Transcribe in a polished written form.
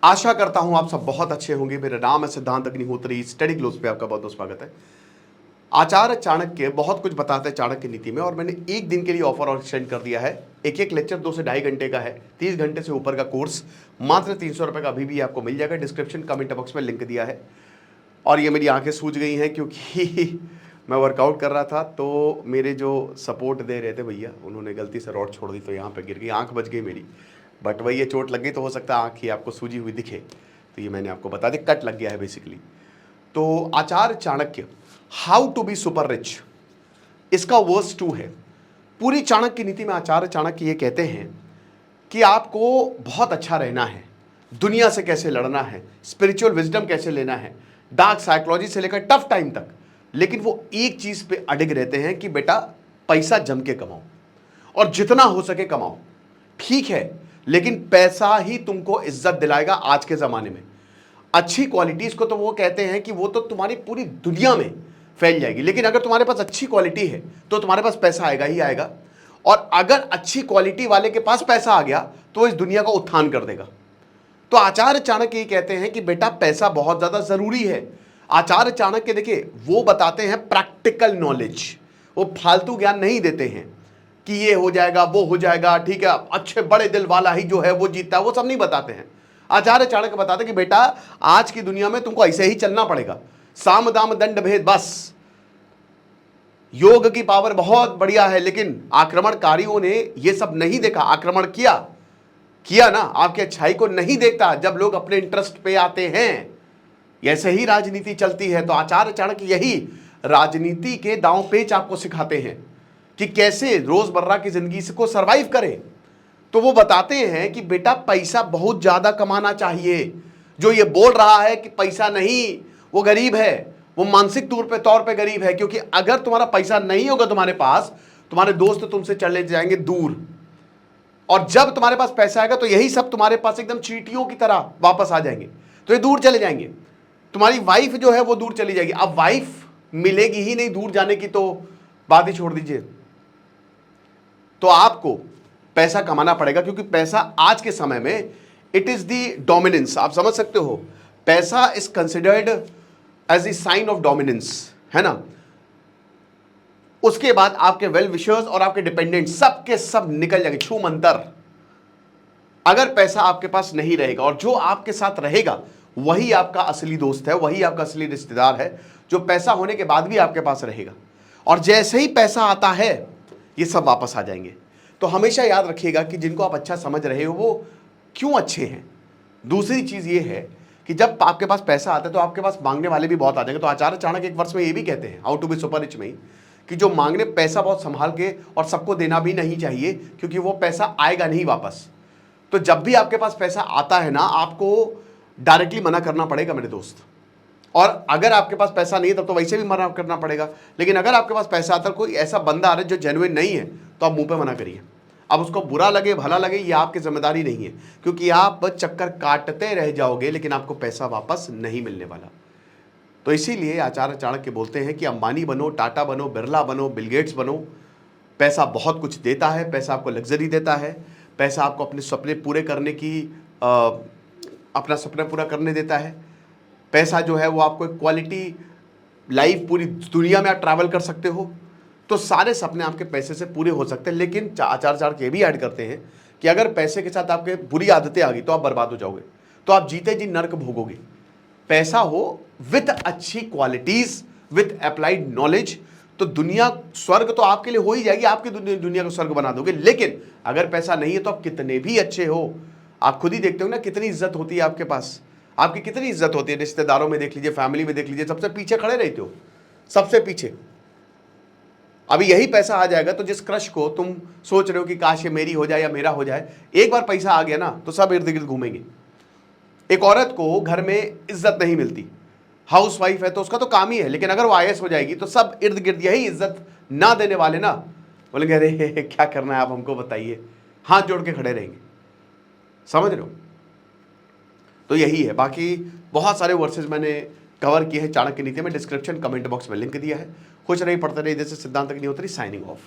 आशा करता हूं आप सब बहुत अच्छे होंगे। मेरा नाम है सिद्धांत अग्निहोत्री। स्टडी ग्लोस पे आपका बहुत बहुत स्वागत है। आचार्य चाणक्य बहुत कुछ बताते हैं चाणक्य नीति में, और मैंने एक दिन के लिए ऑफर और एक्सटेंड कर दिया है। एक एक लेक्चर 2 से ढाई घंटे का है, 30 घंटे से ऊपर का कोर्स मात्र 300 रुपये का अभी भी आपको मिल जाएगा। डिस्क्रिप्शन कमेंट बॉक्स में लिंक दिया है। और ये मेरी आंखें सूज गई हैं क्योंकि मैं वर्कआउट कर रहा था, तो मेरे जो सपोर्ट दे रहे थे भैया, उन्होंने गलती से रॉड छोड़ दी, तो यहाँ पे गिर गई, आंख बच गई मेरी। बट वही ये चोट लग गई, तो हो सकता है आंख ही आपको सूजी हुई दिखे, तो ये मैंने आपको बता दिया, कट लग गया है बेसिकली। तो Acharya Chanakya how to be super rich, इसका वर्स 2 है। पूरी चाणक्य नीति में आचार्य चाणक्य ये कहते हैं कि आपको बहुत अच्छा रहना है, दुनिया से कैसे लड़ना है, स्पिरिचुअल विजडम कैसे लेना है, डार्क साइकोलॉजी से लेकर टफ टाइम तक। लेकिन वो एक चीज पे अडिग रहते हैं कि बेटा पैसा जम के कमाओ और जितना हो सके कमाओ। ठीक है, लेकिन पैसा ही तुमको इज्जत दिलाएगा आज के जमाने में। अच्छी क्वालिटीज को तो वो कहते हैं कि वो तो तुम्हारी पूरी दुनिया में फैल जाएगी, लेकिन अगर तुम्हारे पास अच्छी क्वालिटी है तो तुम्हारे पास पैसा आएगा ही आएगा। और अगर अच्छी क्वालिटी वाले के पास पैसा आ गया तो इस दुनिया का उत्थान कर देगा। तो आचार्य चाणक्य ये कहते हैं कि बेटा पैसा बहुत ज्यादा जरूरी है। आचार्य चाणक्य देखिए वो बताते हैं प्रैक्टिकल नॉलेज, वो फालतू ज्ञान नहीं देते हैं कि ये हो जाएगा वो हो जाएगा, ठीक है, अच्छे बड़े दिल वाला ही जो है वो जीतता है, वो सब नहीं बताते हैं। आचार्य चाणक्य बताते हैं कि बेटा आज की दुनिया में तुमको ऐसे ही चलना पड़ेगा, साम दाम दंड भेद बस। योग की पावर बहुत बढ़िया है, लेकिन आक्रमणकारियों ने ये सब नहीं देखा, आक्रमण किया ना, आपकी अच्छाई को नहीं देखता जब लोग अपने इंटरेस्ट पे आते हैं। ऐसे ही राजनीति चलती है। तो आचार्य चाणक्य यही राजनीति के दांव पेच आपको सिखाते हैं कि कैसे रोजमर्रा की जिंदगी को सरवाइव करें। तो वो बताते हैं कि बेटा पैसा बहुत ज्यादा कमाना चाहिए। जो ये बोल रहा है कि पैसा नहीं, वो गरीब है, वो मानसिक तौर पे गरीब है। क्योंकि अगर तुम्हारा पैसा नहीं होगा तुम्हारे पास, तुम्हारे दोस्त तुमसे चले जाएंगे दूर, और जब तुम्हारे पास पैसा आएगा तो यही सब तुम्हारे पास एकदम चींटियों की तरह वापस आ जाएंगे, तो ये दूर चले जाएंगे। तुम्हारी वाइफ जो है वो दूर चली जाएगी। अब वाइफ मिलेगी ही नहीं, दूर जाने की तो बात ही छोड़ दीजिए। तो आपको पैसा कमाना पड़ेगा, क्योंकि पैसा आज के समय में इट इज दी डोमिनेंस। आप समझ सकते हो, पैसा is considered as a sign of dominance, है ना। उसके बाद आपके वेल विशर्स और आपके डिपेंडेंट सब के सब निकल जाएंगे, छू मंतर। अगर पैसा आपके पास नहीं रहेगा, और जो आपके साथ रहेगा वही आपका असली दोस्त है, वही आपका असली रिश्तेदार है, जो पैसा होने के बाद भी आपके पास रहेगा। और जैसे ही पैसा आता है ये सब वापस आ जाएंगे। तो हमेशा याद रखिएगा कि जिनको आप अच्छा समझ रहे हो वो क्यों अच्छे हैं। दूसरी चीज ये है कि जब आपके पास पैसा आता है तो आपके पास मांगने वाले भी बहुत आ जाएंगे। तो आचार्य चाणक्य एक वर्ष में ये भी कहते हैं, how to be super rich में, कि जो मांगने पैसा बहुत संभाल के, और सबको देना भी नहीं चाहिए क्योंकि वो पैसा आएगा नहीं वापस। तो जब भी आपके पास पैसा आता है ना, आपको डायरेक्टली मना करना पड़ेगा मेरे दोस्त। और अगर आपके पास पैसा नहीं है तब तो वैसे भी मना करना पड़ेगा। लेकिन अगर आपके पास पैसा आता है, कोई ऐसा बंदा आ रहा है जो जेन्युइन नहीं है, तो आप मुंह पे मना करिए। अब उसको बुरा लगे भला लगे ये आपकी जिम्मेदारी नहीं है, क्योंकि आप चक्कर काटते रह जाओगे लेकिन आपको पैसा वापस नहीं मिलने वाला। तो इसीलिए आचार्य चाणक्य बोलते हैं कि अंबानी बनो, टाटा बनो, बिरला बनो, बिल गेट्स बनो। पैसा बहुत कुछ देता है, पैसा आपको लग्जरी देता है, पैसा आपको अपने सपने पूरे करने की अपना सपना पूरा करने देता है। पैसा जो है वो आपको एक क्वालिटी लाइफ, पूरी दुनिया में आप ट्रैवल कर सकते हो। तो सारे सपने आपके पैसे से पूरे हो सकते हैं। लेकिन आचार्य चाणक्य ये भी ऐड करते हैं कि अगर पैसे के साथ आपके बुरी आदतें आ गई तो आप बर्बाद हो जाओगे, तो आप जीते जी नर्क भोगोगे। पैसा हो विथ अच्छी क्वालिटीज, विथ अप्लाइड नॉलेज, तो दुनिया स्वर्ग तो आपके लिए हो ही जाएगी, आपकी दुनिया को स्वर्ग बना दोगे। लेकिन अगर पैसा नहीं है तो आप कितने भी अच्छे हो, आप खुद ही देखते हो ना कितनी इज्जत होती है आपके पास, आपकी कितनी इज्जत होती है। रिश्तेदारों में देख लीजिए, फैमिली में देख लीजिए, सबसे पीछे खड़े रहते हो, सबसे पीछे। अभी यही पैसा आ जाएगा तो जिस क्रश को तुम सोच रहे हो कि काश ये मेरी हो जाए या मेरा हो जाए, एक बार पैसा आ गया ना तो सब इर्द गिर्द घूमेंगे। एक औरत को घर में इज्जत नहीं मिलती, हाउस वाइफ है तो उसका तो काम ही है, लेकिन अगर वो IAS हो जाएगी तो सब इर्द गिर्द यही इज्जत ना देने वाले ना बोलेंगे अरे क्या करना है आप हमको बताइए, हाथ जोड़ के खड़े रहेंगे। समझ रहे हो। तो यही है। बाकी बहुत सारे वर्सेस मैंने कवर किए हैं चाणक्य नीति में, डिस्क्रिप्शन कमेंट बॉक्स में लिंक दिया है। खुश रहिए, पढ़ते रहिए। जैसे सिद्धांत अग्निहोत्री साइनिंग ऑफ।